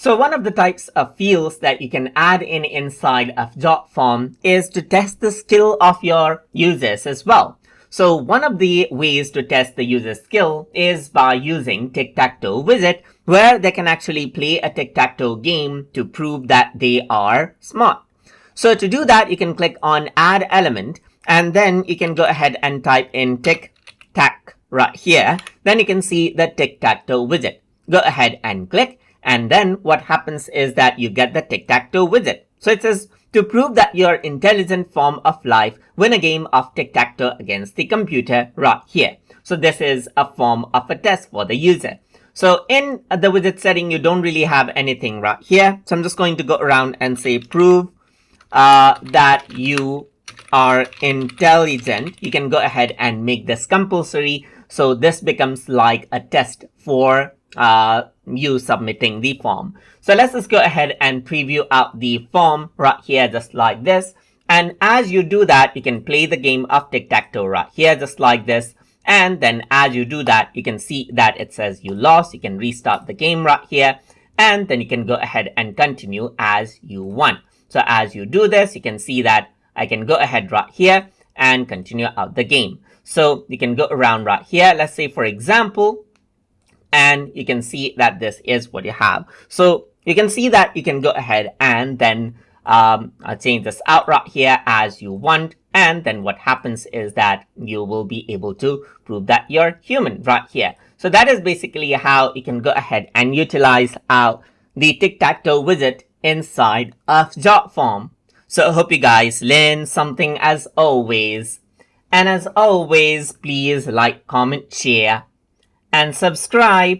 So one of the types of fields that you can add in inside of Jotform is to test the skill of your users as well. So one of the ways to test the user skill is by using Tic-Tac-Toe Widget, where they can actually play a tic-tac-toe game to prove that they are smart. So to do that, you can click on Add Element, and then you can go ahead and type in Tic-Tac right here. Then you can see the Tic-Tac-Toe Widget. Go ahead and click. And then what happens is that you get the Tic-Tac-Toe Widget. So it says, to prove that you're intelligent form of life, win a game of tic-tac-toe against the computer right here. So this is a form of a test for the user. So in the widget setting, you don't really have anything right here. So I'm just going to go around and say, prove that you are intelligent. You can go ahead and make this compulsory. So this becomes like a test for you submitting the form. So let's just go ahead and preview out the form right here, just like this. And as you do that, you can play the game of tic-tac-toe right here, just like this. And then as you do that, you can see that it says you lost. You can restart the game right here. And then you can go ahead and continue as you want. So as you do this, you can see that I can go ahead right here and continue out the game. So you can go around right here. Let's say, for example, and you can see that this is what you have. So you can see that you can go ahead and then change this out right here as you want. And then what happens is that you will be able to prove that you're human right here. So that is basically how you can go ahead and utilize the tic-tac-toe widget inside of Jotform. So I hope you guys learned something as always. And as always, please like, comment, share, and subscribe.